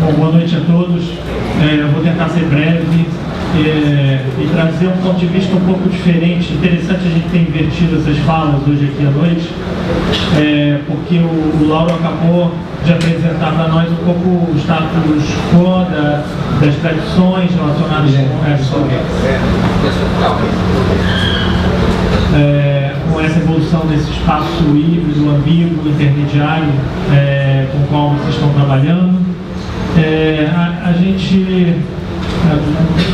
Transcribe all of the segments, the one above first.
Bom, boa noite a todos. Vou tentar ser breve e trazer um ponto de vista um pouco diferente. Interessante a gente ter invertido essas falas hoje aqui à noite, porque o Lauro acabou de apresentar para nós um pouco o status quo das tradições relacionadas com essa evolução desse espaço híbrido, ambíguo, intermediário com o qual vocês estão trabalhando. A gente,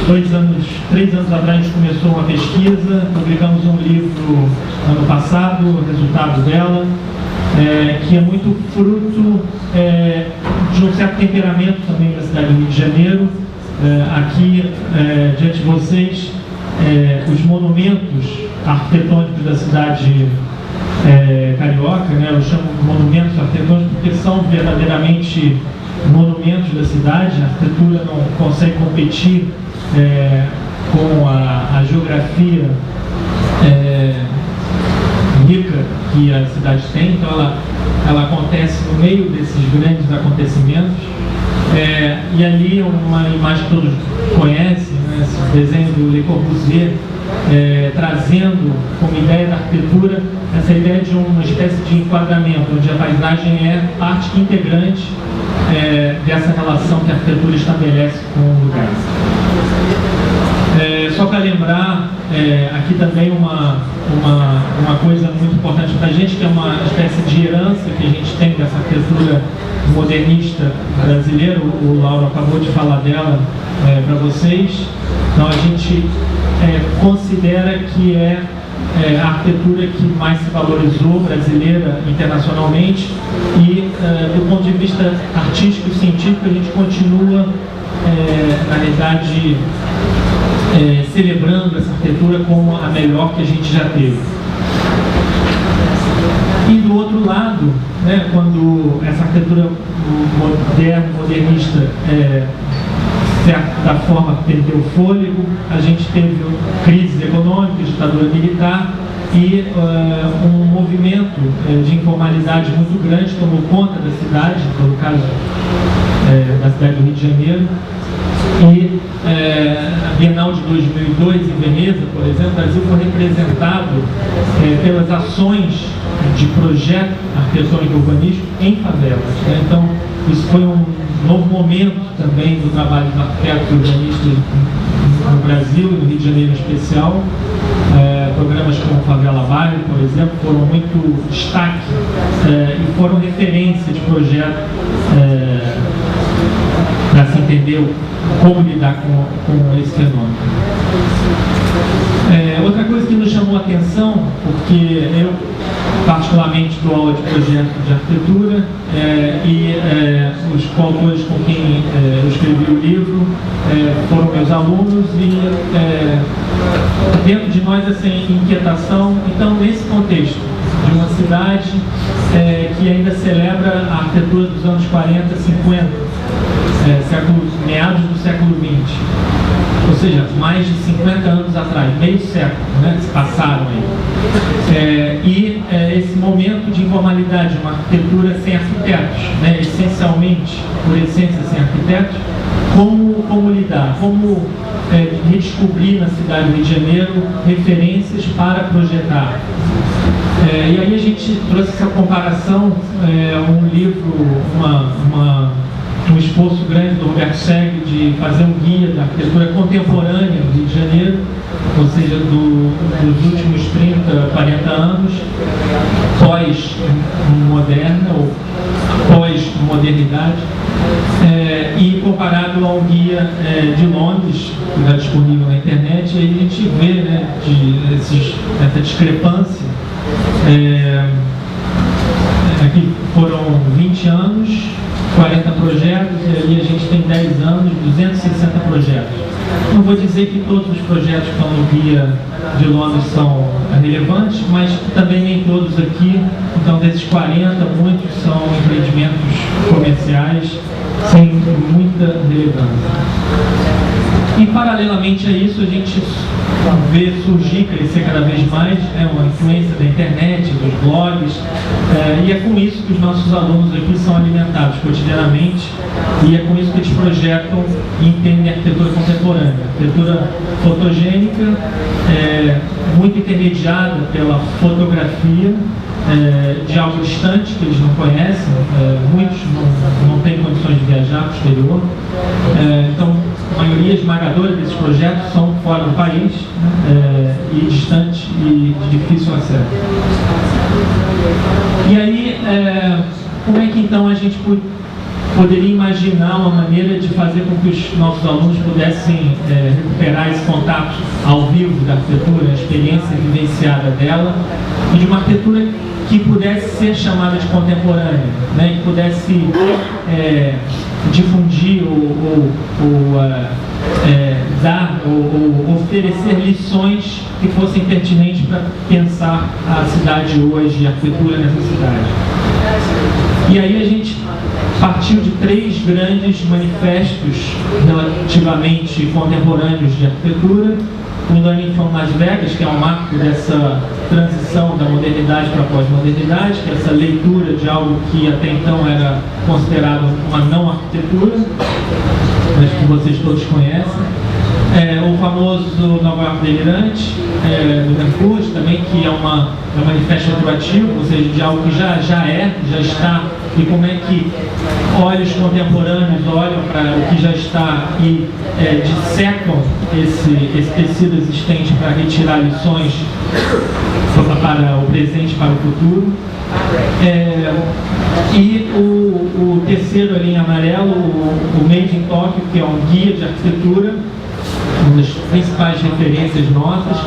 3 anos atrás, a gente começou uma pesquisa, publicamos um livro ano passado, o resultado dela, que é muito fruto de um certo temperamento também da cidade do Rio de Janeiro. Aqui, diante de vocês, os monumentos arquitetônicos da cidade carioca, né? Eu chamo de monumentos arquitetônicos porque são verdadeiramente monumentos da cidade. A arquitetura não consegue competir com a geografia rica que a cidade tem, então ela acontece no meio desses grandes acontecimentos. E ali uma imagem que todos conhecem, né, esse desenho do Le Corbusier, trazendo como ideia da arquitetura essa ideia de uma espécie de enquadramento, onde a paisagem é parte integrante dessa relação que a arquitetura estabelece com o lugar. Só para lembrar, aqui também uma coisa muito importante para a gente, que é uma espécie de herança que a gente tem dessa arquitetura modernista brasileira. O Lauro acabou de falar dela para vocês. Então a gente considera que é a arquitetura que mais se valorizou brasileira internacionalmente, e do ponto de vista artístico e científico a gente continua, na realidade, celebrando essa arquitetura como a melhor que a gente já teve. E do outro lado, né, quando essa arquitetura moderna, modernista, de certa forma perdeu fôlego, a gente teve crises econômicas, ditadura militar e um movimento de informalidade muito grande tomou conta da cidade, no caso da cidade do Rio de Janeiro. E a Bienal de 2002 em Veneza, por exemplo, o Brasil foi representado pelas ações de projeto arquitetônico e urbanístico em favelas, né? Então isso foi um novo momento também do trabalho dos arquitetos urbanistas no Brasil e no Rio de Janeiro em especial. Programas como Favela Bairro, por exemplo, foram muito destaque e foram referência de projeto para se entender como lidar com esse fenômeno. Outra coisa que nos chamou a atenção, porque eu particularmente dou aula de projeto de arquitetura e os coautores com quem eu escrevi o livro foram meus alunos, e dentro de nós essa inquietação. Então, nesse contexto de uma cidade que ainda celebra a arquitetura dos anos 40, 50, meados do século XX, ou seja, mais de 50 anos atrás, meio século, né, que se passaram aí. E esse momento de informalidade, uma arquitetura sem arquitetos, né, essencialmente, por essência, sem arquitetos, como lidar, como redescobrir na cidade do Rio de Janeiro referências para projetar. E aí a gente trouxe essa comparação, um livro, um esforço grande do Roberto Segre de fazer um guia da arquitetura contemporânea do Rio de Janeiro, ou seja, dos últimos 30, 40 anos, pós-moderna ou pós-modernidade, e comparado ao guia de Londres, que está disponível na internet. E aí a gente vê, né, essa discrepância. Aqui foram 20 anos, 40 projetos, e aí a gente tem 10 anos, 260 projetos. Não vou dizer que todos os projetos que estão no guia de Londres são relevantes, mas também nem todos aqui. Então, desses 40, muitos são empreendimentos comerciais sem muita relevância. E paralelamente a isso, a gente vê surgir, crescer cada vez mais, uma influência da internet, dos blogs, e é com isso que os nossos alunos aqui são alimentados cotidianamente, e é com isso que eles projetam e entendem a arquitetura contemporânea. Arquitetura fotogênica, muito intermediada pela fotografia, de algo distante que eles não conhecem, muitos não têm condições de viajar para o exterior, então a maioria esmagadora desses projetos são fora do país, e distantes e de difícil acesso. E aí, como é que então a gente poderia imaginar uma maneira de fazer com que os nossos alunos pudessem recuperar esse contato ao vivo da arquitetura, a experiência vivenciada dela, e de uma arquitetura que pudesse ser chamada de contemporânea, né? Que pudesse difundir dar ou oferecer lições que fossem pertinentes para pensar a cidade hoje e a arquitetura nessa cidade. E aí a gente partiu de 3 grandes manifestos relativamente contemporâneos de arquitetura. O Learning from Las Vegas, que é um marco dessa transição da modernidade para a pós-modernidade, que é essa leitura de algo que até então era considerado uma não arquitetura, mas que vocês todos conhecem. O famoso Nova York Delirante, do Mercúrio, também, que é um manifesto atuativo, ou seja, de algo que já está, e como é que olhos contemporâneos olham para o que já está e dissecam esse tecido existente para retirar lições para o presente e para o futuro. E o terceiro ali em amarelo, o Made in Tóquio, que é um guia de arquitetura, uma das principais referências nossas,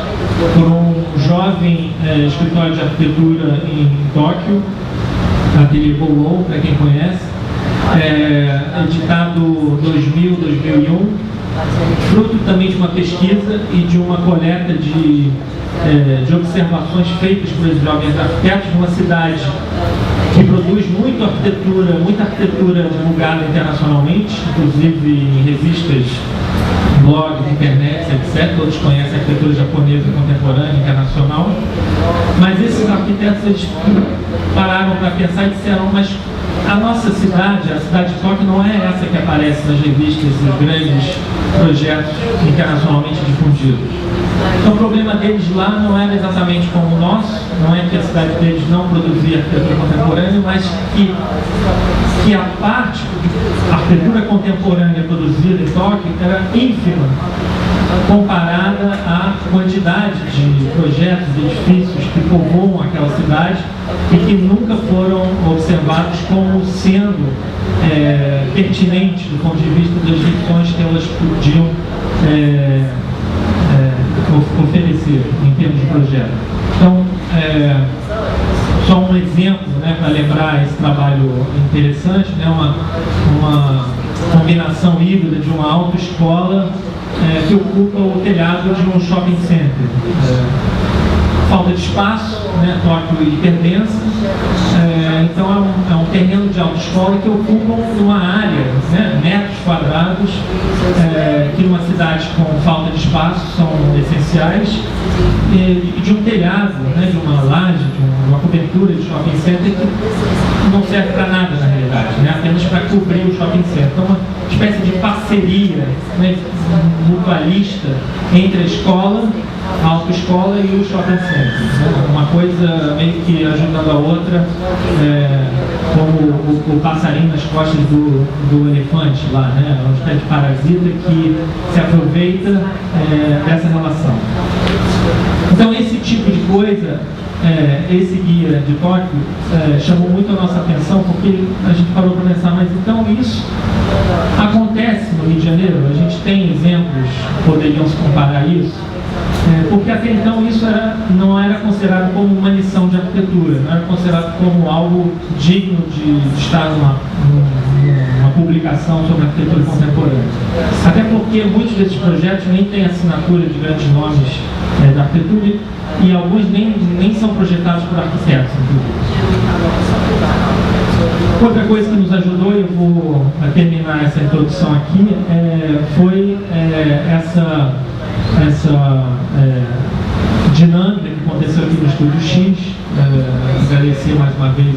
por um jovem escritório de arquitetura em Tóquio, Atelier Boulogne, para quem conhece, editado 2000-2001, fruto também de uma pesquisa e de uma coleta de observações feitas por esses jovens arquitetos numa cidade que produz muita arquitetura divulgada internacionalmente, inclusive em revistas, blogs, internet, etc. Todos conhecem a arquitetura japonesa contemporânea, internacional. Mas esses arquitetos, eles pararam para pensar e disseram, mas a nossa cidade, a cidade de Tóquio, não é essa que aparece nas revistas e grandes projetos internacionalmente difundidos. Então o problema deles lá não era exatamente como o nosso, não é que a cidade deles não produzia arquitetura contemporânea, mas que a parte da arquitetura contemporânea produzida em Tóquio era ínfima comparada à quantidade de projetos e edifícios que povoam aquela cidade e que nunca foram observados como sendo pertinentes do ponto de vista das lições que elas podiam oferecer em termos de projeto. Então, só um exemplo, né, para lembrar esse trabalho interessante, né, uma combinação híbrida de uma autoescola que ocupa o telhado de um shopping center. Falta de espaço, né, Tóquio hiperdensa, então é um terreno de autoescola que ocupa uma área, né, metros quadrados, que numa cidade com falta de espaço são essenciais, e de um telhado, né, de uma laje, de uma cobertura de shopping center que não serve para nada na realidade, né, apenas para cobrir o shopping center. Então uma espécie de parceria, né, mutualista entre a escola, a autoescola e o shopping center, né? Uma coisa meio que ajudando a outra, como o passarinho nas costas do elefante lá, né? Uma espécie de parasita que se aproveita dessa relação. Então esse tipo de coisa, esse guia de Tóquio chamou muito a nossa atenção, porque a gente parou para pensar, mas então isso acontece no Rio de Janeiro? A gente tem exemplos que poderiam se comparar a isso? Porque até então isso não era considerado como uma lição de arquitetura, não era considerado como algo digno de estar numa publicação sobre arquitetura contemporânea. Até porque muitos desses projetos nem têm assinatura de grandes nomes da arquitetura e alguns nem são projetados por arquitetos, inclusive. Outra coisa que nos ajudou, eu vou terminar essa introdução aqui, foi essa dinâmica que aconteceu aqui no Estúdio X. Agradecer mais uma vez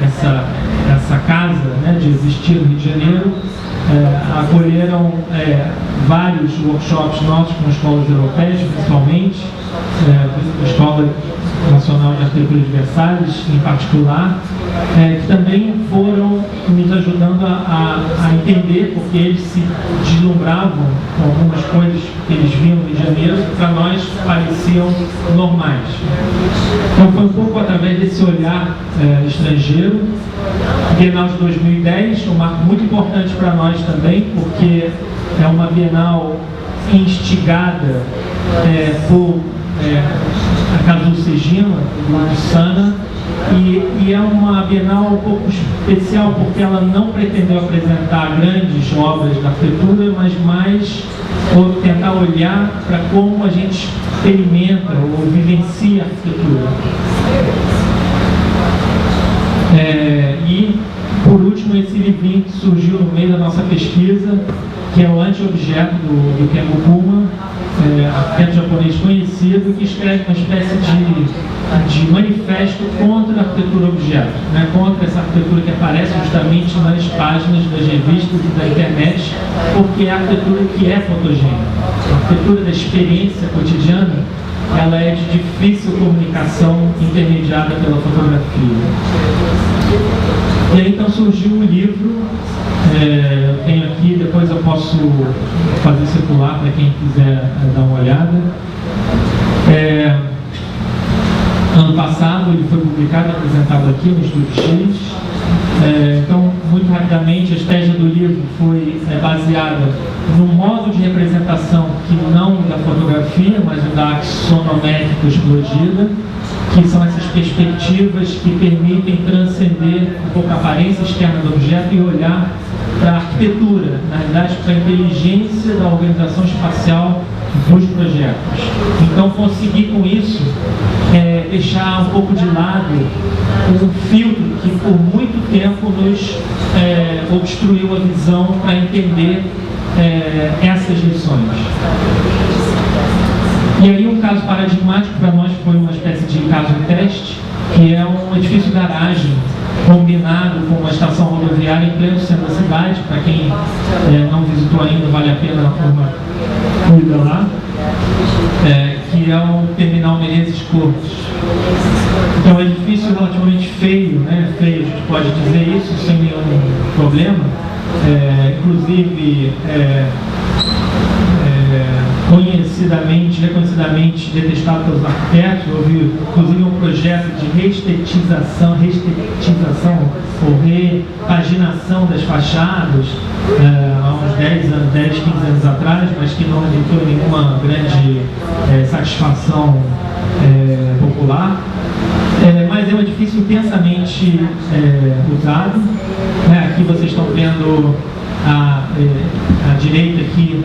essa casa, né, de existir no Rio de Janeiro. Acolheram vários workshops nossos com escolas europeias, principalmente, a Escola Nacional de Arquitetura de Versalhes, em particular, que também foram nos ajudando a entender, porque eles se deslumbravam com algumas coisas que eles viam no Rio de Janeiro, que para nós pareciam normais. Então foi um pouco através desse olhar estrangeiro. Bienal de 2010, um marco muito importante para nós também, porque é uma Bienal instigada por a Casu Segima, de Sana, e é uma Bienal um pouco especial porque ela não pretendeu apresentar grandes obras da arquitetura, mas mais tentar olhar para como a gente experimenta ou vivencia a arquitetura. E, por último, esse livrinho que surgiu no meio da nossa pesquisa, que é o Anti-Objeto do Kengo Kuma, arquiteto japonês conhecido, que escreve uma espécie de manifesto contra a arquitetura objeto, né? Contra essa arquitetura que aparece justamente nas páginas das revistas e da internet, porque é a arquitetura que é fotogênica. A arquitetura da experiência cotidiana, ela é de difícil comunicação intermediada pela fotografia. E aí então surgiu um livro, eu tenho aqui, depois eu posso fazer circular para quem quiser dar uma olhada. Ano passado ele foi publicado e apresentado aqui no Estúdio X. Então, muito rapidamente, a estratégia do livro foi baseada num modo de representação que não da fotografia, mas da axonométrica explodida, que são essas perspectivas que permitem transcender um pouco a aparência externa do objeto e olhar para a arquitetura, na realidade para a inteligência da organização espacial dos projetos. Então, conseguir com isso deixar um pouco de lado um filtro que por muito tempo nos obstruiu a visão para entender essas lições. E aí um caso paradigmático para nós foi uma espécie de caso teste, que é um edifício garagem combinado com uma estação rodoviária em pleno centro da cidade. Para quem não visitou ainda, vale a pena uma cuida lá, que é o Terminal Menezes Cortes. Então é um edifício relativamente feio, né? Feio, a gente pode dizer isso sem nenhum problema. Inclusive reconhecidamente detestado pelos arquitetos. Houve inclusive um projeto de reestetização ou repaginação das fachadas há uns 10, 15 anos atrás, mas que não resultou em nenhuma grande satisfação popular. Mas é um edifício intensamente usado. Aqui vocês estão vendo à direita aqui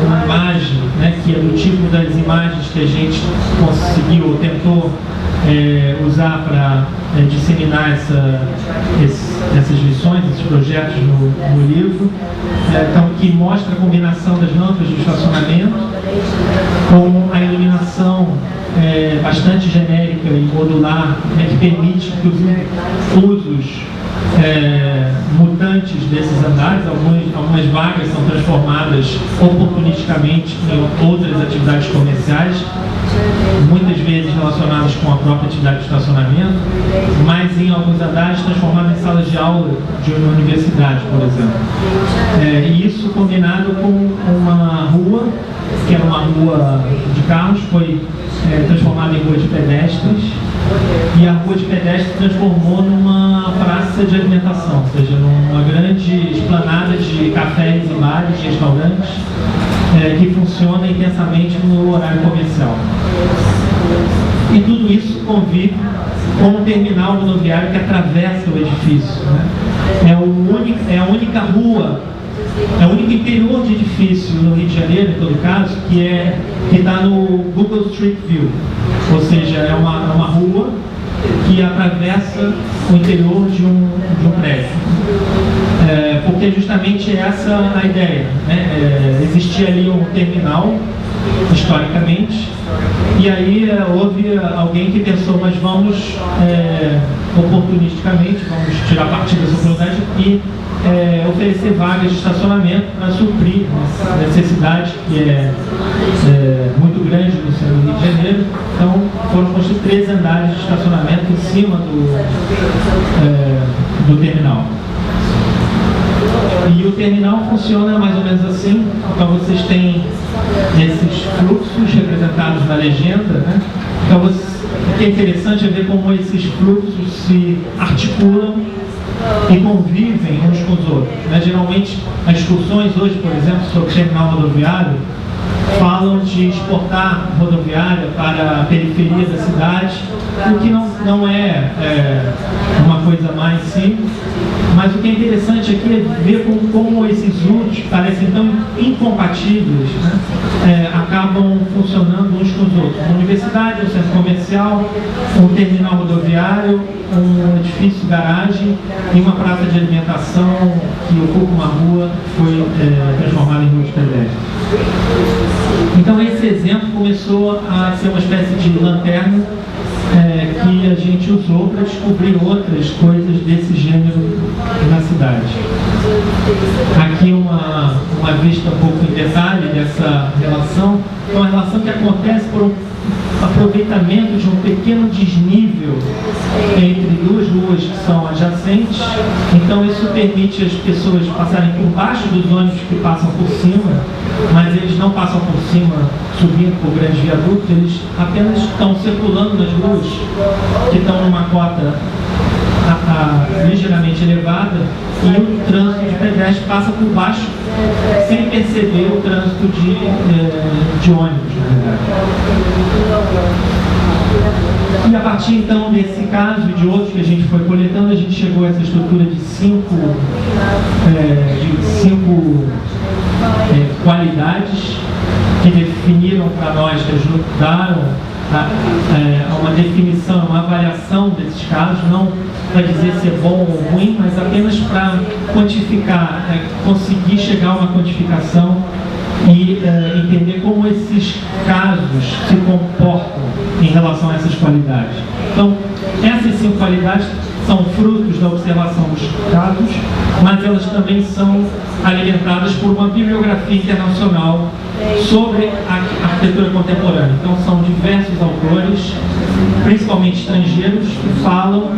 uma imagem, né, que é do tipo das imagens que a gente conseguiu ou tentou usar para disseminar essas lições, esses projetos no livro. Então, que mostra a combinação das lâmpadas de estacionamento com a iluminação bastante genérica e modular, né, que permite, inclusive, usos mutantes desses andares. Algumas vagas são transformadas oportunisticamente em outras atividades comerciais, muitas vezes relacionadas com a própria atividade de estacionamento, mas em alguns andares transformadas em salas de aula de uma universidade, por exemplo. E isso combinado com uma rua, que era uma rua de carros, foi transformada em rua de pedestres, e a rua de pedestres transformou numa praça de alimentação, ou seja, numa grande esplanada de cafés e bares, restaurantes, que funciona intensamente no horário comercial. E tudo isso convive com um terminal rodoviário que atravessa o edifício, né? É a única rua, é o único interior de edifício no Rio de Janeiro, em todo caso, que está no Google Street View. Ou seja, é uma rua que atravessa o interior de um prédio. Porque justamente essa a ideia, né? Existia ali um terminal, historicamente, e aí houve alguém que pensou, mas vamos oportunisticamente, vamos tirar partido dessa oportunidade e oferecer vagas de estacionamento para suprir essa necessidade que é muito grande no centro do Rio de Janeiro. Então foram construídos 3 andares de estacionamento em cima do terminal. E o terminal funciona mais ou menos assim. Então vocês têm esses fluxos representados na legenda, né? Então o que é interessante é ver como esses fluxos se articulam e convivem uns com os outros, né? Geralmente as discussões hoje, por exemplo, sobre o terminal rodoviário falam de exportar rodoviária para a periferia da cidade, o que não é uma coisa mais simples, mas o que é interessante aqui é ver como esses usos parecem tão incompatíveis, né? Acabam funcionando uns com os outros. Uma universidade, um centro comercial, um terminal rodoviário, um edifício garagem e uma praça de alimentação que ocupa uma rua foi transformada em rua de pedestres. Então esse exemplo começou a ser uma espécie de lanterna que a gente usou para descobrir outras coisas desse gênero na cidade. Aqui uma vista um pouco em detalhe dessa relação. É uma relação que acontece por um aproveitamento de um pequeno desnível entre 2 ruas que são adjacentes. Então isso permite as pessoas passarem por baixo dos ônibus que passam por cima, mas eles não passam por cima subindo por grandes viadutos, eles apenas estão circulando nas ruas que estão numa cota ligeiramente elevada, e o trânsito de pedestres passa por baixo sem perceber o trânsito de ônibus, na verdade. E a partir então desse caso e de outros que a gente foi coletando, a gente chegou a essa estrutura de 5 qualidades que definiram para nós, que ajudaram a uma definição, uma avaliação desses casos, não para dizer se é bom ou ruim, mas apenas para quantificar, conseguir chegar a uma quantificação e entender como esses casos se comportam em relação a essas qualidades. Então, essas 5 qualidades são frutos da observação dos casos, mas elas também são alimentadas por uma bibliografia internacional sobre a arquitetura contemporânea. Então são diversos autores, principalmente estrangeiros, que falam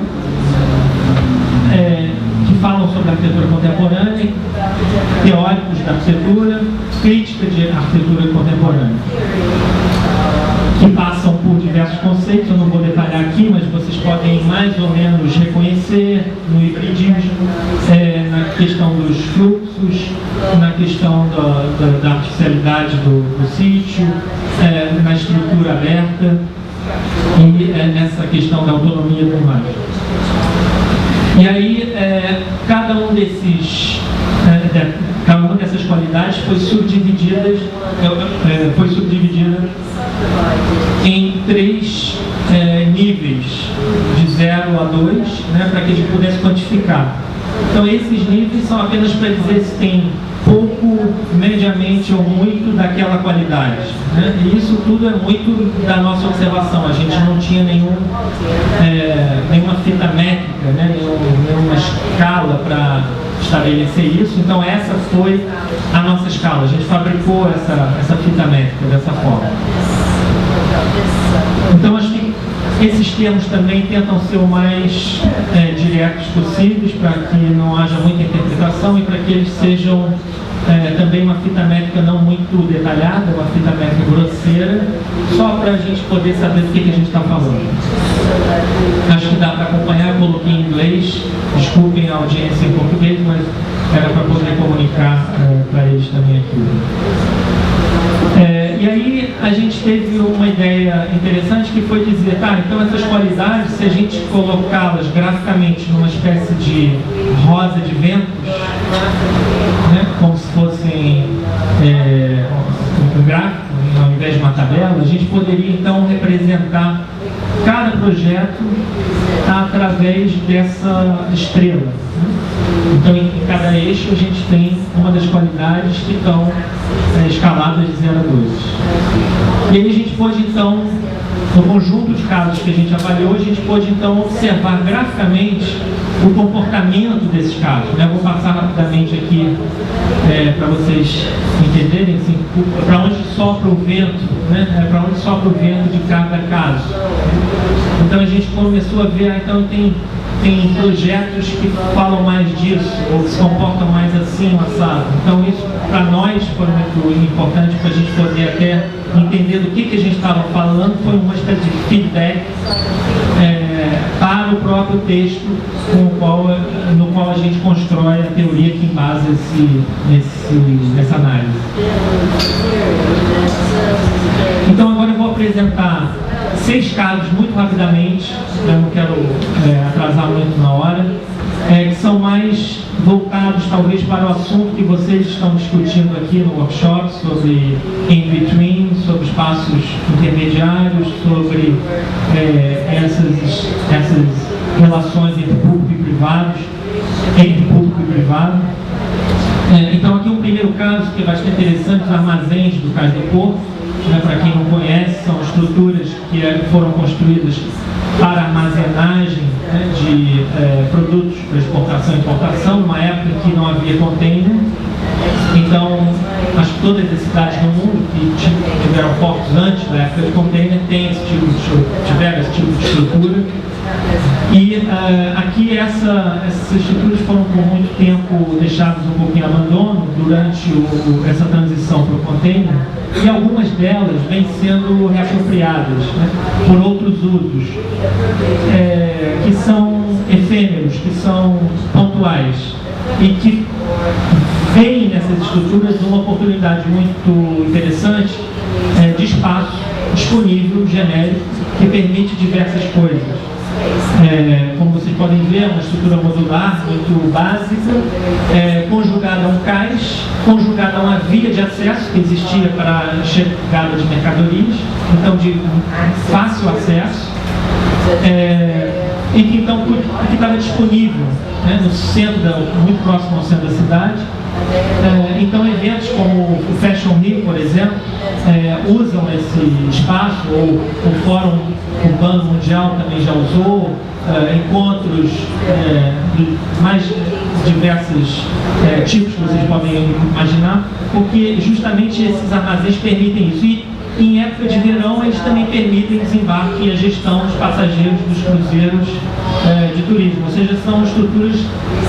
sobre a arquitetura contemporânea, teóricos da arquitetura, crítica de arquitetura contemporânea, que passam por diversos conceitos. Eu não vou detalhar aqui, mas vocês podem mais ou menos reconhecer no hibridismo, na questão dos fluxos, na questão da artificialidade do sítio, na estrutura aberta e nessa questão da autonomia da imagem. E aí, cada uma dessas qualidades foi subdividida em 3 níveis, de 0 a 2, né, para que a gente pudesse quantificar. Então esses níveis são apenas para dizer se tem pouco, mediamente ou muito daquela qualidade, né? E isso tudo é muito da nossa observação. A gente não tinha nenhuma fita métrica, né? Nenhuma escala para estabelecer isso. Então essa foi a nossa escala. A gente fabricou essa fita métrica dessa forma. Então acho que esses termos também tentam ser o mais diretos possíveis, para que não haja muita interpretação e para que eles sejam também uma fita métrica não muito detalhada, uma fita métrica grosseira, só para a gente poder saber do que a gente está falando. Acho que dá para acompanhar. Eu coloquei em inglês, desculpem a audiência em português, mas era para poder comunicar para eles também aqui. E aí a gente teve uma ideia interessante, que foi dizer, então essas qualidades, se a gente colocá-las graficamente numa espécie de rosa de ventos, né, como se fossem um gráfico, ao invés de uma tabela, a gente poderia então representar cada projeto através dessa estrela. Então, em cada eixo, a gente tem uma das qualidades que estão escaladas de 0 a 12. E aí a gente pode, então, no conjunto de casos que a gente avaliou, a gente pode, então, observar graficamente o comportamento desses casos. Vou passar rapidamente aqui para vocês entenderem assim, para onde sopra o vento, para onde sopra o vento de cada caso. Então, a gente começou a ver, então, tem projetos que falam mais disso, ou que se comportam mais assim, assado. Então isso, para nós, foi muito importante para a gente poder até entender do que a gente estava falando, foi uma espécie de feedback para o próprio texto no qual a gente constrói a teoria que embasa essa análise. Então agora eu vou apresentar 6 casos muito rapidamente, eu não quero atrasar muito na hora, que são mais voltados talvez para o assunto que vocês estão discutindo aqui no workshop, sobre in-between, sobre espaços intermediários, sobre essas relações entre público e privado. Então aqui um primeiro caso que é bastante interessante, os armazéns do Cais do Porto. Para quem não conhece, são estruturas que foram construídas para armazenagem de produtos para exportação e importação, numa época em que não havia container. Então, acho que todas as cidades do mundo que tiveram portos antes da época de container tiveram esse tipo de estrutura. E aqui essas estruturas foram por muito tempo deixadas um pouquinho em abandono durante essa transição para o container, e algumas delas vêm sendo reapropriadas por outros usos, que são efêmeros, que são pontuais, e que veem nessas estruturas uma oportunidade muito interessante de espaço disponível, genérico, que permite diversas coisas. Como vocês podem ver, é uma estrutura modular muito básica, conjugada a um cais, conjugada a uma via de acesso que existia para a chegada de mercadorias, então de fácil acesso, e que então que estava disponível no centro, muito próximo ao centro da cidade. Então eventos como o Fashion Rio, por exemplo, usam esse espaço, ou o Fórum Urbano Mundial também já usou, encontros de mais diversos tipos que vocês podem imaginar, porque justamente esses armazéns permitem isso. E em época de verão eles também permitem desembarque e a gestão dos passageiros dos cruzeiros de turismo, ou seja, são estruturas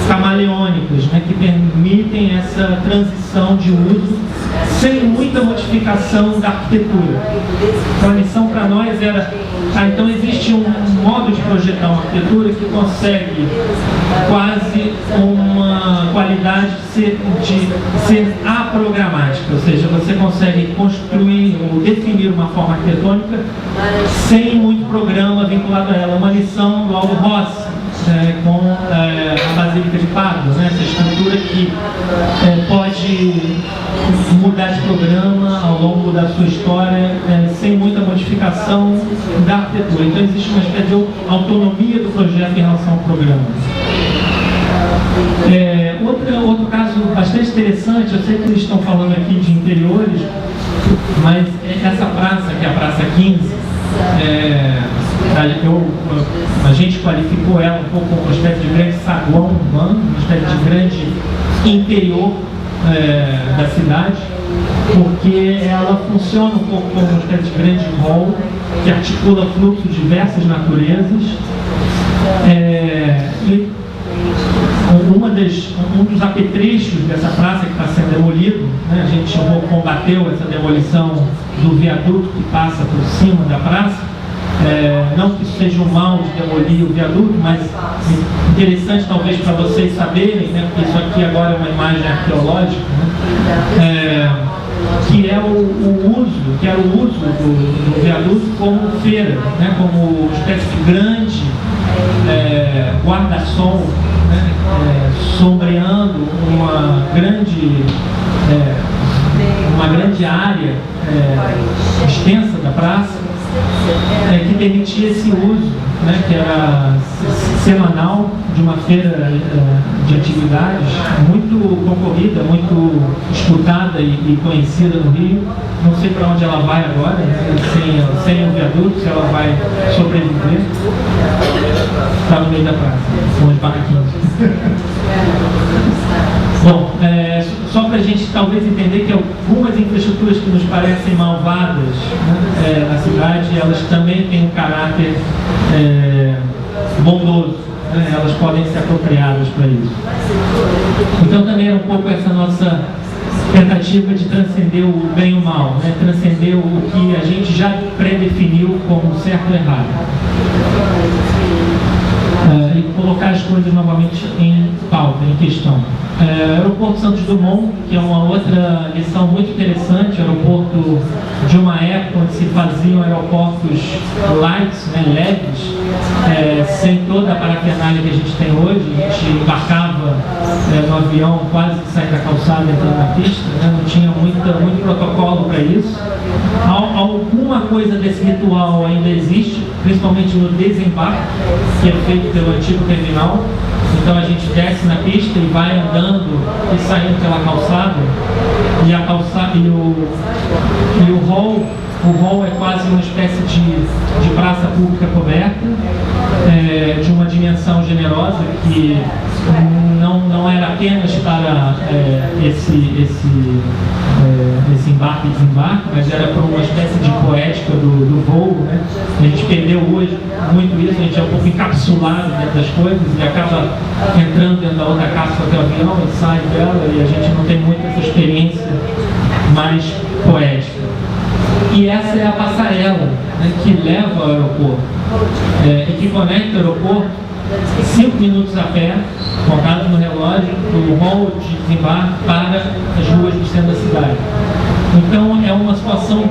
camaleônicas, que permitem essa transição de uso sem muita modificação da arquitetura. Então a missão para nós era, então existe um modo de projetar uma arquitetura que consegue quase uma qualidade de ser aprogramática, ou seja, você consegue construir ou definir uma forma arquitetônica sem muito programa vinculado a ela. Uma lição do Aldo Rossi com a Basílica de Padua, essa estrutura que pode mudar de programa ao longo da sua história sem muita modificação da arquitetura. Então existe uma espécie de autonomia do projeto em relação ao programa. Outro caso bastante interessante, eu sei que eles estão falando aqui de interiores, mas essa praça, que é a Praça 15, a gente qualificou ela um pouco como uma espécie de grande saguão urbano, uma espécie de grande interior da cidade, porque ela funciona um pouco como uma espécie de grande hall que articula fluxos de diversas naturezas. E um dos apetrechos dessa praça que está sendo demolido, a gente combateu essa demolição do viaduto que passa por cima da praça. Não que isso seja um mal de demolir o viaduto, mas interessante talvez para vocês saberem, porque isso aqui agora é uma imagem arqueológica, que é que era o uso do viaduto como feira, como uma espécie de grande guarda-sol, sombreando uma grande área extensa da praça, que permitia esse uso, né, que era semanal, de uma feira de antiguidades muito concorrida, muito disputada e conhecida no Rio. Não sei para onde ela vai agora, né, sem o viaduto, se ela vai sobreviver. Está no meio da praça, com os barraquinhos. Bom, só para a gente talvez entender que algumas infraestruturas que nos parecem malvadas, né, na cidade, elas também têm um caráter bondoso, né, elas podem ser apropriadas para isso. Então também era um pouco essa nossa tentativa de transcender o bem e o mal, né, transcender o que a gente já predefiniu como certo ou errado. E colocar as coisas novamente em pauta, em questão. Aeroporto Santos Dumont, que é uma outra lição muito interessante, aeroporto de uma época onde se faziam aeroportos lights, né, leves, sem toda a parafernália que a gente tem hoje. A gente embarcava no avião quase que saindo da calçada, entrando na pista, né, não tinha muito protocolo para isso. Alguma coisa desse ritual ainda existe, principalmente no desembarque, que é feito pelo antigo terminal. Então a gente desce na pista e vai andando e saindo pela calçada, e a calçada e o hall é quase uma espécie de praça pública coberta, de uma dimensão generosa, que não era apenas para esse embarque e desembarque, mas era para uma espécie de poética do voo, né? A gente perdeu hoje muito isso, a gente é um pouco encapsulado dentro das coisas e acaba entrando dentro da outra cápsula até o avião e sai dela, e a gente não tem muito essa experiência mais poética. E essa é a passarela, né, que leva ao aeroporto, e que conecta o aeroporto 5 minutos a pé, contado no relógio, do hall de desembarque para as ruas do centro da cidade. Então é uma situação,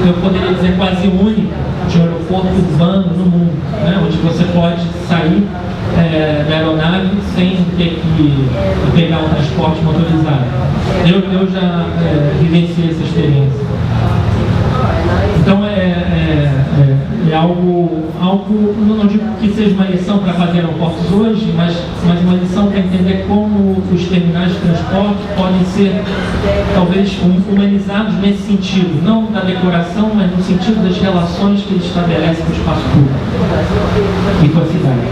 eu poderia dizer, quase única de um aeroporto urbano no mundo, né, onde você pode sair da aeronave sem ter que pegar um transporte motorizado. Eu já vivenciei essa experiência. Então é algo, não digo que seja uma lição para fazer aeroportos hoje, mas uma lição para entender como os terminais de transporte podem ser, talvez, humanizados nesse sentido, não da decoração, mas no sentido das relações que eles estabelecem com o espaço público e com a cidade.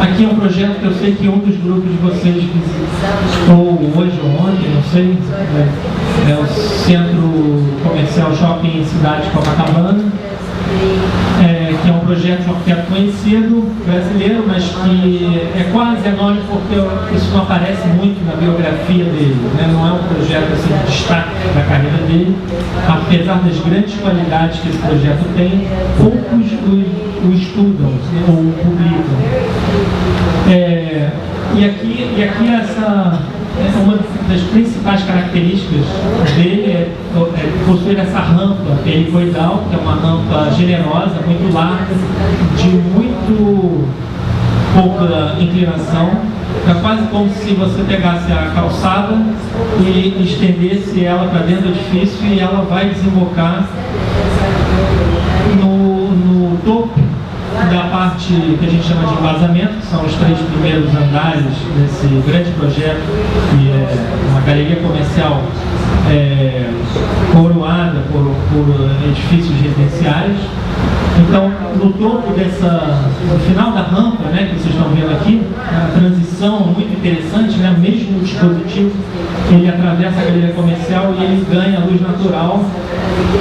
Aqui é um projeto que eu sei que um dos grupos de vocês visitou hoje ou ontem, não sei, é o Centro Comercial Shopping Cidade de Copacabana, que é um projeto de um arquiteto conhecido, brasileiro, mas que é quase anônimo porque isso não aparece muito na biografia dele, né? Não é um projeto assim, de destaque da carreira dele, apesar das grandes qualidades que esse projeto tem, poucos o estudam ou publicam. E aqui essa é uma das principais características dele, é possuir essa rampa helicoidal, que é uma rampa generosa, muito larga, de muito pouca inclinação. É quase como se você pegasse a calçada e estendesse ela para dentro do edifício, e ela vai desembocar no topo da parte que a gente chama de embasamento, que são os 3 primeiros andares desse grande projeto, que é uma galeria comercial coroada por edifícios residenciais. Então, no topo no final da rampa, né, que vocês estão vendo aqui, a transição muito interessante, né, mesmo o dispositivo, ele atravessa a galeria comercial e ele ganha luz natural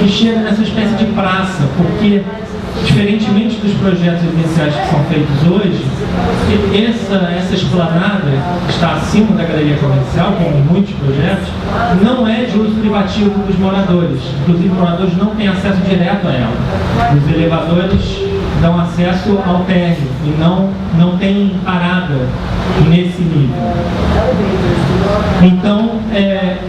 e chega nessa espécie de praça, porque diferentemente dos projetos residenciais que são feitos hoje, essa esplanada que está acima da galeria comercial, como em muitos projetos, não é de uso privativo dos moradores. Inclusive, os moradores não têm acesso direto a ela. Os elevadores dão acesso ao térreo e não tem parada nesse nível. Então,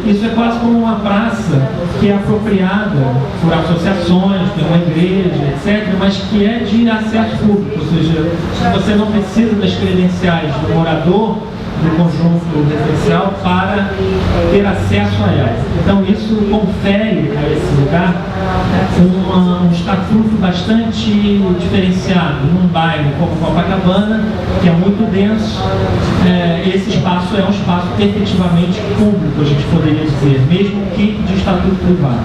isso é quase como uma praça que é apropriada por associações, tem uma igreja, etc., mas que é de acesso público, ou seja, você não precisa das credenciais do morador do conjunto residencial para ter acesso a ela. Então isso confere a esse lugar um estatuto bastante diferenciado. Num bairro como Copacabana, que é muito denso, esse espaço é um espaço efetivamente público, a gente poderia dizer, mesmo que de estatuto privado.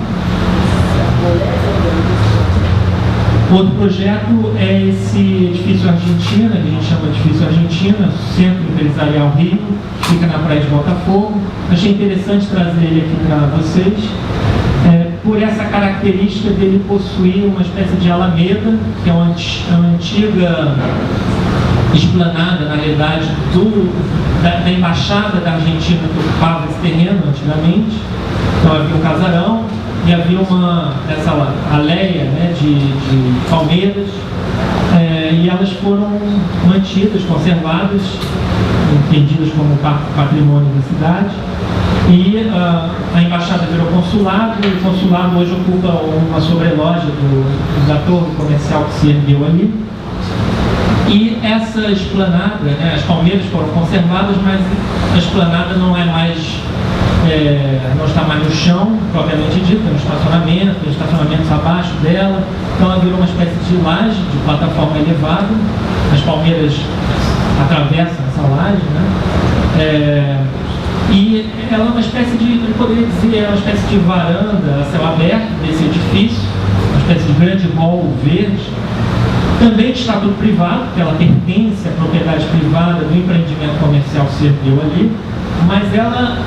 Outro projeto é esse edifício Argentina, que a gente chama de edifício Argentina, Centro Empresarial Rio, que fica na praia de Botafogo. Achei interessante trazer ele aqui para vocês, por essa característica dele possuir uma espécie de alameda, que é uma antiga esplanada, na realidade, da embaixada da Argentina que ocupava esse terreno antigamente. Então havia um casarão e havia essa aldeia, né, de palmeiras, e elas foram mantidas, conservadas, entendidas como patrimônio da cidade. E a embaixada virou consulado, e o consulado hoje ocupa uma sobreloja da torre comercial que se ergueu ali. E essa esplanada, né, as palmeiras foram conservadas, mas a esplanada não é mais, não está mais no chão, propriamente dito, tem estacionamentos abaixo dela, então ela virou uma espécie de laje, de plataforma elevada. As palmeiras atravessam essa laje, né? E ela é uma espécie de, eu poderia dizer, uma espécie de varanda a céu aberto desse edifício, uma espécie de grande hall verde, também de estatuto privado, porque ela pertence à propriedade privada do empreendimento comercial que se ergueu ali, mas ela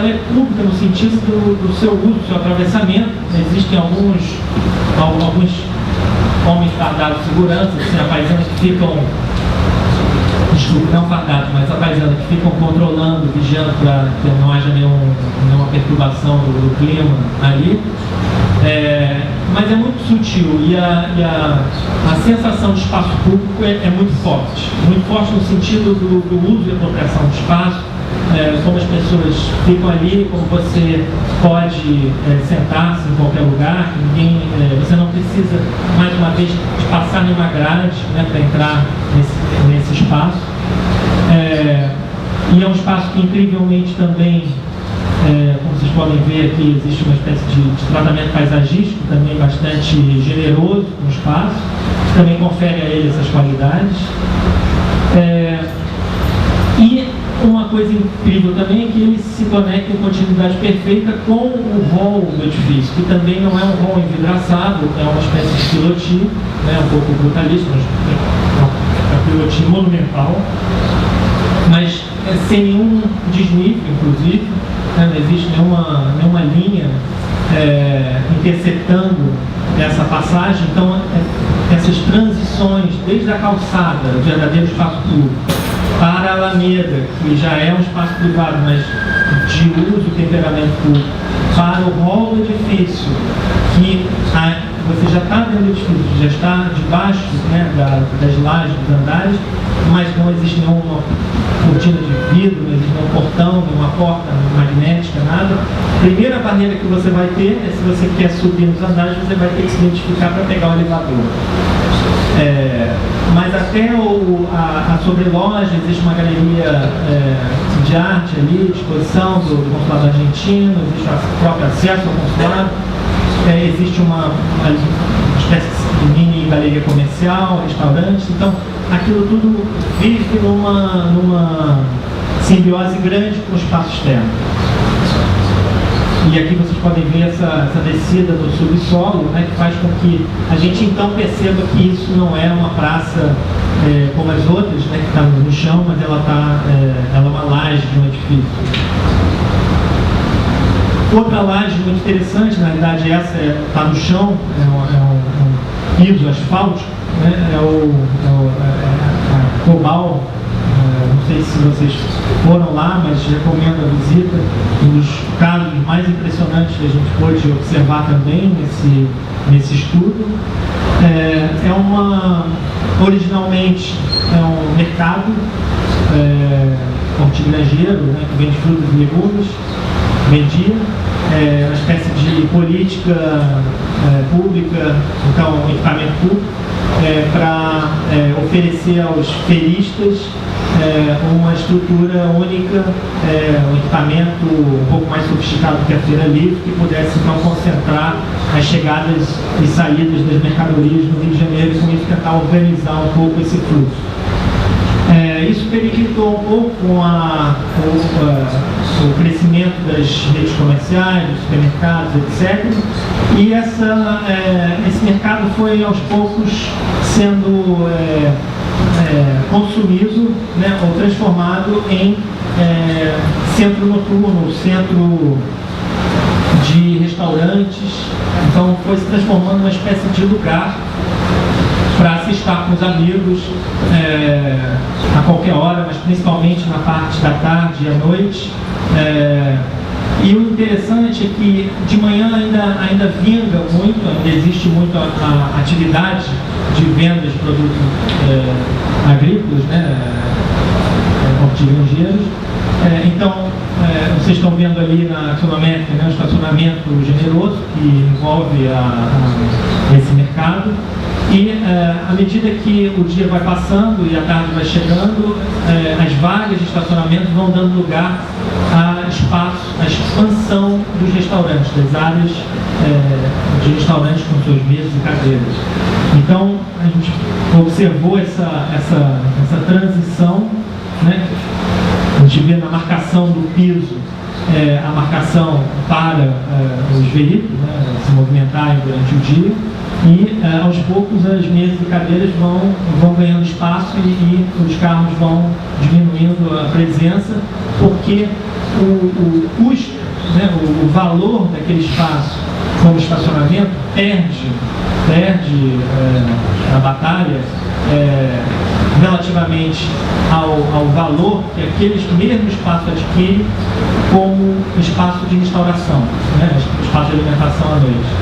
é pública no sentido do seu uso, do seu atravessamento. Existem alguns homens fardados de segurança, assim, apaisanos que ficam, não fardados, mas apaisanos que ficam controlando, vigiando para que não haja nenhuma perturbação do clima ali. Mas é muito sutil e a sensação de espaço público é muito forte no sentido do uso e apropriação do espaço, como as pessoas ficam ali, como você pode sentar-se em qualquer lugar, você não precisa, mais uma vez, de passar nenhuma grade, né, para entrar nesse espaço. E é um espaço que, incrivelmente, também, como vocês podem ver aqui, existe uma espécie de tratamento paisagístico também bastante generoso no espaço, que também confere a ele essas qualidades. E uma coisa incrível também é que ele se conecta em continuidade perfeita com o hall do edifício, que também não é um hall envidraçado, é uma espécie de pilotis, né, um pouco brutalista, mas é um pilotis monumental, mas sem nenhum desnível, inclusive. Não existe nenhuma linha interceptando essa passagem. Então, essas transições, desde a calçada, o verdadeiro espaço público, para a alameda, que já é um espaço privado, mas de uso e temperamento público, para o hall do edifício, que você já está dentro do edifício, já está debaixo, né, das lajes, dos andares, mas não existe nenhuma cortina de vidro, não existe nenhum portão, nenhuma porta magnética, nada. A primeira barreira que você vai ter é, se você quer subir nos andares, você vai ter que se identificar para pegar o elevador. Mas até a sobreloja, existe uma galeria de arte ali, de exposição do consulado argentino, existe o próprio acesso ao consulado, existe uma espécie de mini galeria comercial, restaurantes. Então aquilo tudo vive numa simbiose grande com o espaço externo. E aqui vocês podem ver essa descida do subsolo, né, que faz com que a gente então perceba que isso não é uma praça como as outras, né, que está no chão, mas ela é uma laje de um edifício. Outra laje muito interessante, na verdade essa está no chão, é um piso asfáltico, né, a Cobal. Não sei se vocês foram lá, mas recomendo a visita. Um dos casos mais impressionantes que a gente pôde observar também nesse estudo. Originalmente é um mercado hortigranjeiro, né, que vende frutas e legumes, vendia. uma espécie de política pública, então um equipamento público, para oferecer aos feiristas uma estrutura única, um equipamento um pouco mais sofisticado que a Feira Livre, que pudesse então concentrar as chegadas e saídas das mercadorias no Rio de Janeiro e com isso tentar organizar um pouco esse fluxo. Isso periquitou um pouco com o crescimento das redes comerciais, dos supermercados, etc. E esse mercado foi aos poucos sendo consumido, né, ou transformado em centro noturno, centro de restaurantes. Então foi se transformando numa espécie de lugar para se estar com os amigos a qualquer hora, mas principalmente na parte da tarde e à noite. E o interessante é que de manhã ainda vinga muito, ainda existe muito a atividade de venda de produtos agrícolas, né, hortigranjeiros. Então, vocês estão vendo ali na sonométrica, né, um estacionamento generoso que envolve esse mercado. E à medida que o dia vai passando e a tarde vai chegando, as vagas de estacionamento vão dando lugar a espaço, a expansão dos restaurantes, das áreas de restaurantes com suas mesas e cadeiras. Então a gente observou essa transição, né? A gente vê na marcação do piso a marcação para os veículos, né, se movimentarem durante o dia. E aos poucos as mesas e cadeiras vão ganhando espaço e os carros vão diminuindo a presença, porque o custo, né, o valor daquele espaço como estacionamento perde a batalha relativamente ao valor que aquele mesmo espaço adquire como espaço de restauração, né, espaço de alimentação à noite.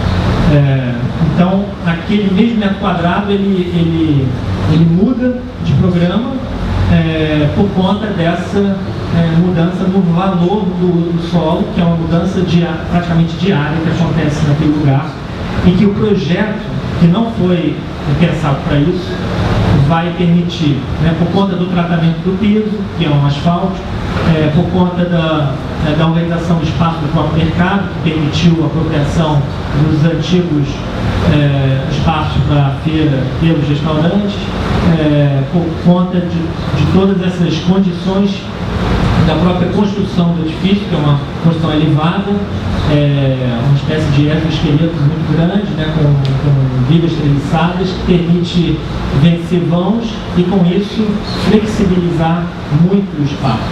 Então, aquele mesmo metro quadrado, ele muda de programa por conta dessa mudança no valor do solo, que é uma mudança praticamente diária que acontece naquele lugar, e que o projeto, que não foi pensado para isso, vai permitir, né, por conta do tratamento do piso, que é um asfalto, por conta da organização do espaço do próprio mercado, que permitiu a apropriação dos antigos espaços para a feira pelos restaurantes, por conta de todas essas condições da própria construção do edifício, que é uma construção elevada, uma espécie de exoesqueleto muito grande, né, com vigas treliçadas, que permite vencer vãos e, com isso, flexibilizar muito o espaço.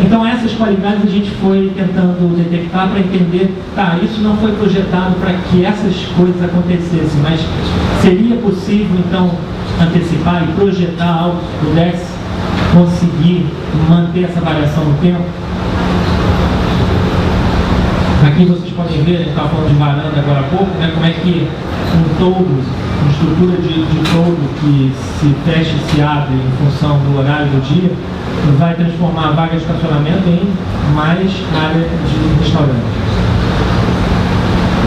Então, essas qualidades a gente foi tentando detectar para entender, isso não foi projetado para que essas coisas acontecessem, mas seria possível, então, antecipar e projetar algo que pudesse conseguir manter essa variação no tempo? Aqui vocês podem ver, a gente estava falando de varanda agora há pouco, né, como é que um toldo, uma estrutura de toldo que se fecha e se abre em função do horário do dia, vai transformar a vaga de estacionamento em mais área de restaurante.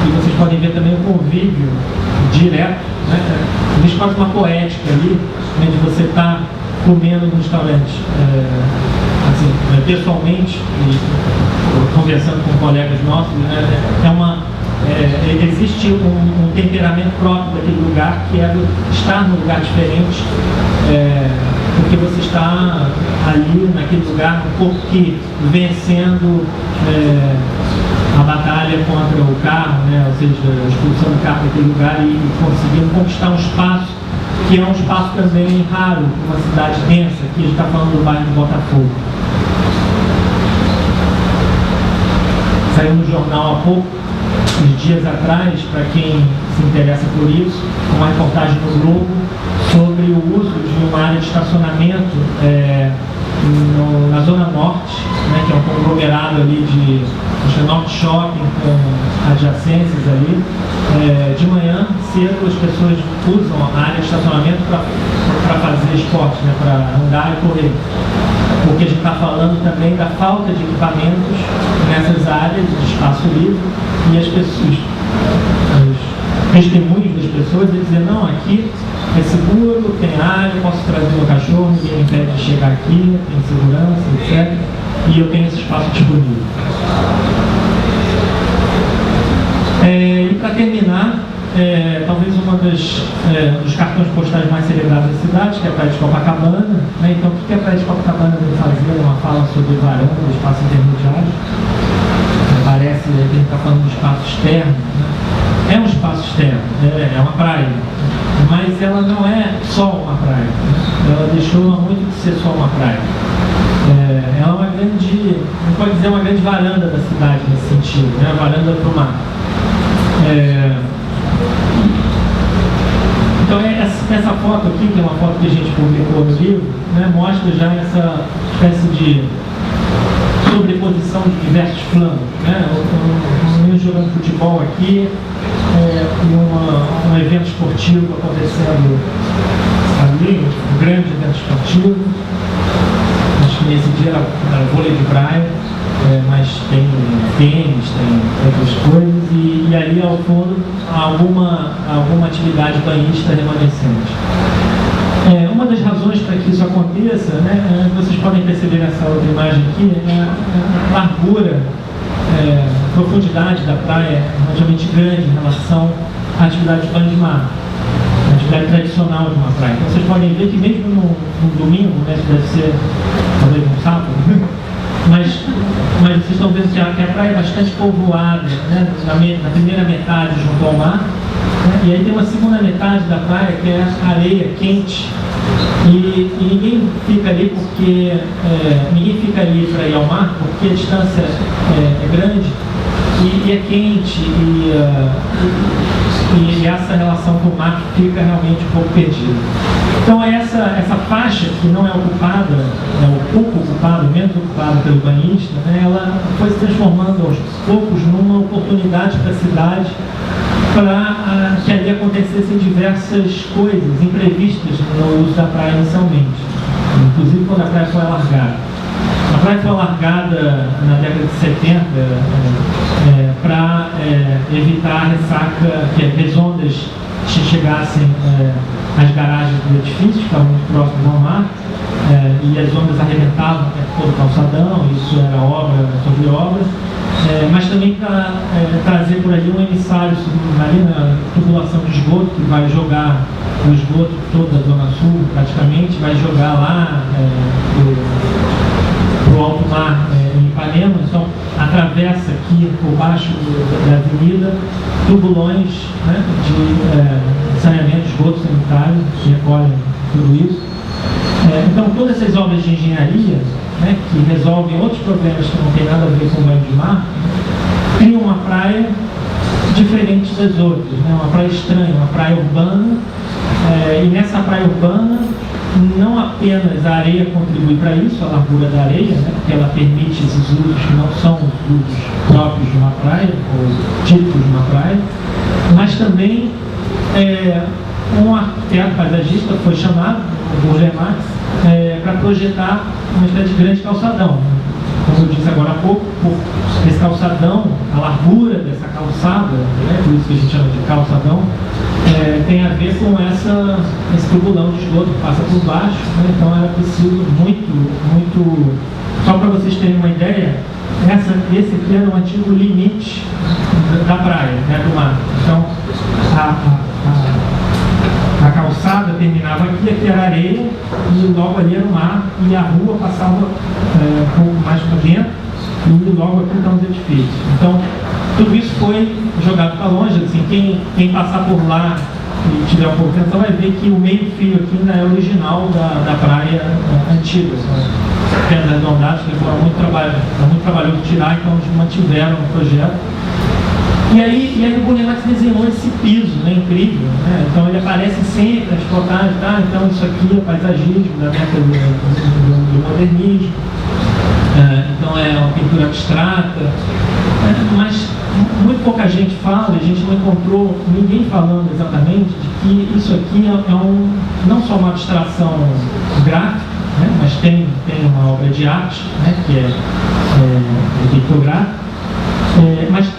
E vocês podem ver também o convívio direto, né? Existe quase uma poética ali, né, de você estar comendo no restaurante, assim, pessoalmente, e conversando com colegas nossos, né, existe um temperamento próprio daquele lugar, que é estar num lugar diferente, porque você está ali naquele lugar, um pouco que vencendo a batalha contra o carro, né, ou seja, a expulsão do carro daquele lugar e conseguindo conquistar um espaço que é um espaço também raro, uma cidade densa. Aqui a gente está falando do bairro de Botafogo. Saiu no jornal há pouco, uns dias atrás, para quem se interessa por isso, uma reportagem no Globo sobre o uso de uma área de estacionamento na Zona Norte, né, que é um conglomerado ali de Norte Shopping com adjacências ali. De manhã cedo as pessoas usam a área de estacionamento para fazer esporte, né, para andar e correr. Porque a gente está falando também da falta de equipamentos nessas áreas de espaço livre e as pessoas, os testemunhos das pessoas, eles dizem, não, aqui é seguro, tem área, posso trazer meu cachorro, ninguém me impede de chegar aqui, tem segurança, etc. E eu tenho esse espaço disponível. E para terminar, talvez uma dos cartões postais mais celebrados da cidade, que é a Praia de Copacabana. Né? Então, o que a Praia de Copacabana vem fazer? Uma fala sobre varanda, espaço intermediário. Parece que a gente está falando de espaço externo. Né? É um espaço externo, é uma praia, mas ela não é só uma praia. Ela deixou muito de ser só uma praia. Ela é uma grande, não pode dizer uma grande varanda da cidade nesse sentido, né? A varanda para o mar. Então essa foto aqui, que é uma foto que a gente publicou no livro, né, mostra já essa espécie de sobreposição de diversos planos, né? Um menino jogando futebol aqui, e um evento esportivo acontecendo ali, um grande evento esportivo. Acho que nesse dia era vôlei de praia, mas tem tênis, tem outras coisas, e ali ao fundo alguma atividade banhista remanescente. Uma das razões para que isso aconteça, né, vocês podem perceber nessa outra imagem aqui, é a largura, a profundidade da praia é relativamente grande em relação à atividade de banho de mar, a atividade tradicional de uma praia. Então vocês podem ver que mesmo no domingo, né, isso deve ser talvez um sábado, mas vocês estão vendo que a praia é bastante povoada, né, na primeira metade junto ao mar. E aí tem uma segunda metade da praia que é a areia quente, e ninguém fica ali para ir ao mar porque a distância é grande e é quente, e essa relação com o mar fica realmente um pouco perdida. Então essa faixa que não é ocupada, o pouco ocupado, menos ocupado pelo banhista, né, ela foi se transformando aos poucos numa oportunidade para a cidade, para que ali acontecessem diversas coisas imprevistas no uso da praia inicialmente, inclusive quando a praia foi alargada. A praia foi alargada na década de 70 para evitar a ressaca, que as ondas chegassem às garagens do edifício, que estavam muito próximos ao mar, e as ondas arrebentavam todo o calçadão, isso era obra sobre obra. Mas também para trazer por ali um emissário submarino, a tubulação de esgoto, que vai jogar o esgoto toda a Zona Sul, praticamente, vai jogar lá para o alto mar em Ipanema. Então, atravessa aqui por baixo da avenida tubulões, né, de saneamento de esgoto sanitário, que recolhem tudo isso. Então, todas essas obras de engenharia, né, que resolvem outros problemas que não tem nada a ver com o banho de mar, criam uma praia diferente das outras, né, uma praia estranha, uma praia urbana, e nessa praia urbana não apenas a areia contribui para isso, a largura da areia, né, porque ela permite esses usos que não são os usos próprios de uma praia, ou típicos de uma praia, mas também um arquiteto paisagista foi chamado, o Burle Marx, para projetar uma espécie de grande calçadão. Como eu disse agora há pouco, esse calçadão, a largura dessa calçada, né, por isso que a gente chama de calçadão, tem a ver com esse tubulão de esgoto que passa por baixo, né, então era preciso muito. Só para vocês terem uma ideia, esse aqui era o antigo limite da praia, né, do mar. Então, a calçada terminava aqui era areia, e logo ali era o mar, e a rua passava um pouco mais para dentro, e logo aqui estão os edifícios. Então, tudo isso foi jogado para longe. Assim, quem passar por lá e tiver um pouco de atenção vai ver que o meio fio aqui ainda é original da praia antiga. Pedras arredondadas que foram muito trabalhoso tirar, então eles mantiveram o projeto. E aí o Burle Marx desenhou esse piso, né, incrível, né? Então ele aparece sempre nas portagens, tá? Então isso aqui é paisagismo da década do modernismo, então é uma pintura abstrata, mas muito pouca gente fala, a gente não encontrou ninguém falando exatamente de que isso aqui é não só uma abstração gráfica, né, mas tem uma obra de arte, né, que é pictográfica,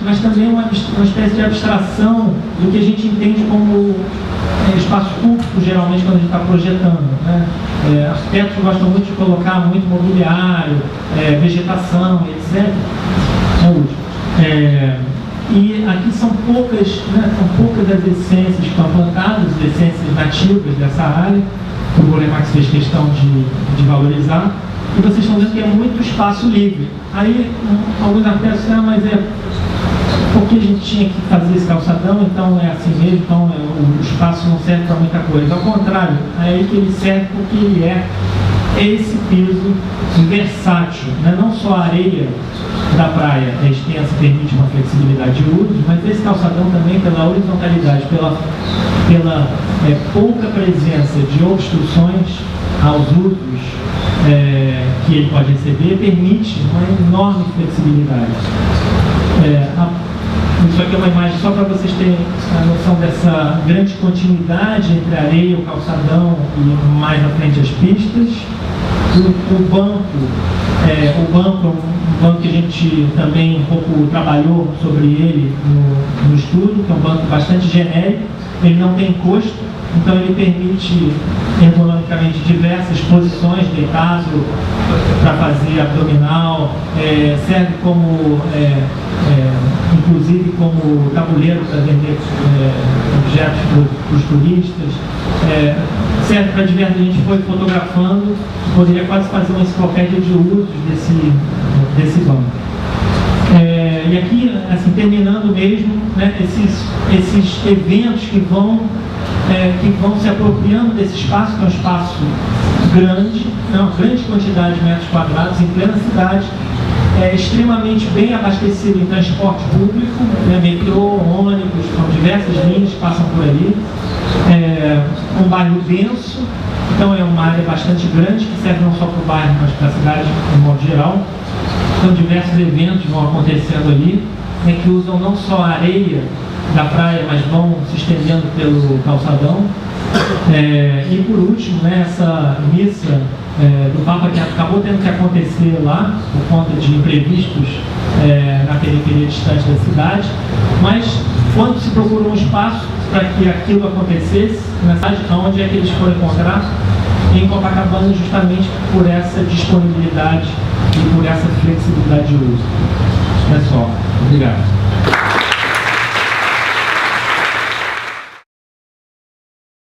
mas também uma espécie de abstração do que a gente entende como espaço público, geralmente, quando a gente está projetando, né? Arquitetos gostam muito de colocar muito mobiliário, vegetação, etc. E aqui são poucas as essências que estão plantadas, as essências nativas dessa área, que o Burle Marx fez questão de valorizar. E vocês estão vendo que é muito espaço livre. Aí, alguns arquitetos dizem, mas porque a gente tinha que fazer esse calçadão, então é assim mesmo, então o espaço não serve para muita coisa. Ao contrário, é aí que ele serve porque ele é esse piso versátil, né? Não só a areia da praia é extensa, permite uma flexibilidade de uso, mas esse calçadão também, pela horizontalidade, pela pouca presença de obstruções aos usos que ele pode receber, permite uma enorme flexibilidade. Isso aqui é uma imagem só para vocês terem a noção dessa grande continuidade entre a areia, o calçadão e mais à frente as pistas. O banco é um banco que a gente também um pouco trabalhou sobre ele no estudo, que é um banco bastante genérico, ele não tem encosto, então ele permite ergonomicamente diversas posições, deitado para fazer abdominal, serve como, inclusive como tabuleiro para vender objetos para os turistas, serve para diversas, a gente foi fotografando, poderia quase fazer uma enciclopédia de usos desse banco. E aqui, assim, terminando mesmo, né, esses eventos que vão se apropriando desse espaço, que é um espaço grande, uma grande quantidade de metros quadrados, em plena cidade, extremamente bem abastecido em transporte público, né, metrô, ônibus, são diversas linhas que passam por ali, um bairro denso, então é uma área bastante grande, que serve não só para o bairro, mas para a cidade de modo geral. Então diversos eventos vão acontecendo ali, né, que usam não só a areia da praia, mas vão se estendendo pelo calçadão. E por último, né, essa missa do Papa que acabou tendo que acontecer lá, por conta de imprevistos na periferia distante da cidade, mas quando se procurou um espaço para que aquilo acontecesse, na cidade, onde é que eles foram encontrar? Em Copacabana, justamente por essa disponibilidade e por essa flexibilidade de uso. É só. Obrigado.